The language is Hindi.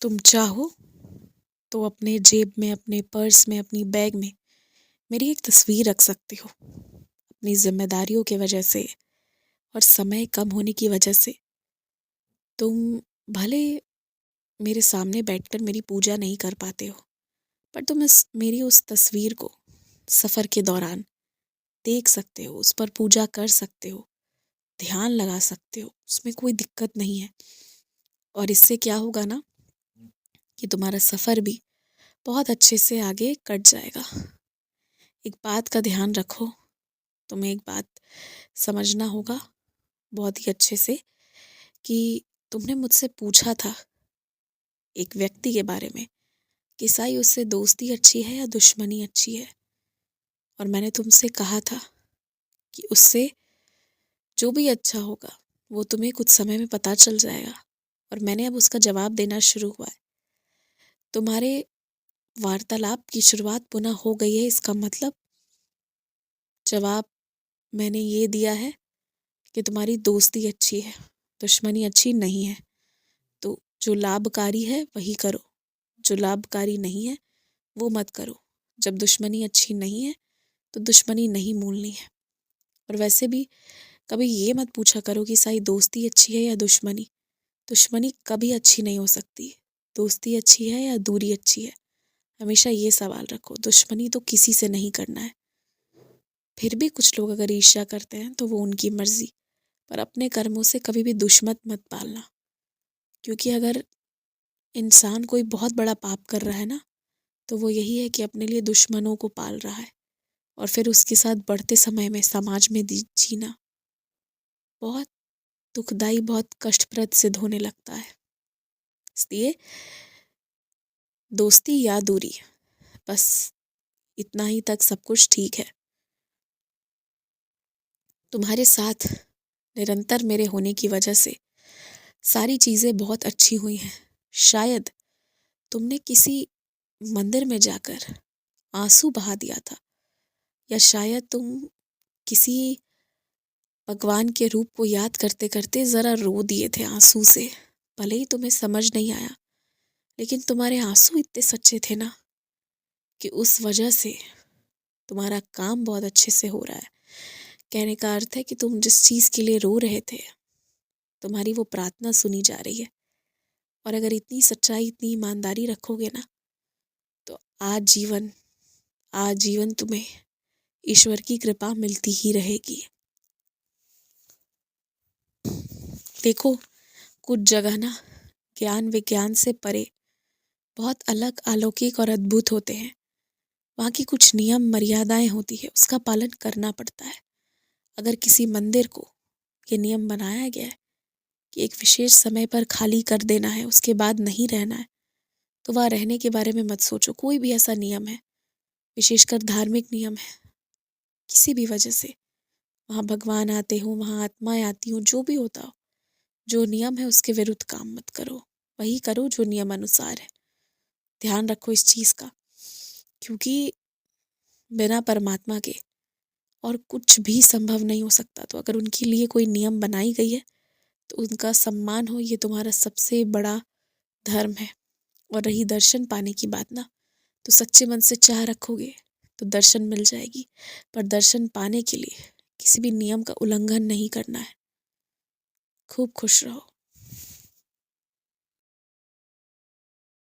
तुम चाहो तो अपने जेब में, अपने पर्स में, अपनी बैग में मेरी एक तस्वीर रख सकती हो। अपनी जिम्मेदारियों की वजह से और समय कम होने की वजह से तुम भले मेरे सामने बैठकर मेरी पूजा नहीं कर पाते हो, पर तुम इस मेरी उस तस्वीर को सफ़र के दौरान देख सकते हो, उस पर पूजा कर सकते हो, ध्यान लगा सकते हो। उसमें कोई दिक्कत नहीं है। और इससे क्या होगा ना कि तुम्हारा सफ़र भी बहुत अच्छे से आगे कट जाएगा। एक बात का ध्यान रखो, तुम्हें एक बात समझना होगा बहुत ही अच्छे से कि तुमने मुझसे पूछा था एक व्यक्ति के बारे में कि साई उससे दोस्ती अच्छी है या दुश्मनी अच्छी है। और मैंने तुमसे कहा था कि उससे जो भी अच्छा होगा वो तुम्हें कुछ समय में पता चल जाएगा। और मैंने अब उसका जवाब देना शुरू हुआ है। तुम्हारे वार्तालाप की शुरुआत पुनः हो गई है, इसका मतलब जवाब मैंने ये दिया है कि तुम्हारी दोस्ती अच्छी है, दुश्मनी अच्छी नहीं है। तो जो लाभकारी है वही करो, जो लाभकारी नहीं है वो मत करो। जब दुश्मनी अच्छी नहीं है तो दुश्मनी नहीं मोलनी है। और वैसे भी कभी ये मत पूछा करो कि साई दोस्ती अच्छी है या दुश्मनी। दुश्मनी कभी अच्छी नहीं हो सकती। दोस्ती अच्छी है या दूरी अच्छी है, हमेशा ये सवाल रखो। दुश्मनी तो किसी से नहीं करना है। फिर भी कुछ लोग अगर ईर्ष्या करते हैं तो वो उनकी मर्जी, पर अपने कर्मों से कभी भी दुश्मन मत पालना। क्योंकि अगर इंसान कोई बहुत बड़ा पाप कर रहा है ना, तो वो यही है कि अपने लिए दुश्मनों को पाल रहा है और फिर उसके साथ बढ़ते समय में समाज में जीना बहुत दुखदाई, बहुत कष्टप्रद सिद्ध होने लगता है। इसलिए दोस्ती या दूरी, बस इतना ही तक सब कुछ ठीक है। तुम्हारे साथ निरंतर मेरे होने की वजह से सारी चीज़ें बहुत अच्छी हुई हैं। शायद तुमने किसी मंदिर में जाकर आंसू बहा दिया था, या शायद तुम किसी भगवान के रूप को याद करते करते ज़रा रो दिए थे आंसू से। भले ही तुम्हें समझ नहीं आया, लेकिन तुम्हारे आंसू इतने सच्चे थे ना कि उस वजह से तुम्हारा काम बहुत अच्छे से हो रहा है। कहने का अर्थ है कि तुम जिस चीज़ के लिए रो रहे थे, तुम्हारी वो प्रार्थना सुनी जा रही है। और अगर इतनी सच्चाई, इतनी ईमानदारी रखोगे ना, तो आजीवन तुम्हें ईश्वर की कृपा मिलती ही रहेगी। देखो, कुछ जगह ना ज्ञान विज्ञान से परे बहुत अलग, अलौकिक और अद्भुत होते हैं। वहाँ की कुछ नियम मर्यादाएं होती है, उसका पालन करना पड़ता है। अगर किसी मंदिर को ये नियम बनाया गया है कि एक विशेष समय पर खाली कर देना है, उसके बाद नहीं रहना है, तो वहाँ रहने के बारे में मत सोचो। कोई भी ऐसा नियम है, विशेषकर धार्मिक नियम है, किसी भी वजह से वहाँ भगवान आते हो, वहाँ आत्माएं आती हो, जो भी होता हो, जो नियम है उसके विरुद्ध काम मत करो। वही करो जो नियम अनुसार है। ध्यान रखो इस चीज़ का, क्योंकि बिना परमात्मा के और कुछ भी संभव नहीं हो सकता। तो अगर उनके लिए कोई नियम बनाई गई है तो उनका सम्मान हो, ये तुम्हारा सबसे बड़ा धर्म है। और रही दर्शन पाने की बात ना, तो सच्चे मन से चाह रखोगे तो दर्शन मिल जाएगी। पर दर्शन पाने के लिए किसी भी नियम का उल्लंघन नहीं करना है। खूब खुश रहो।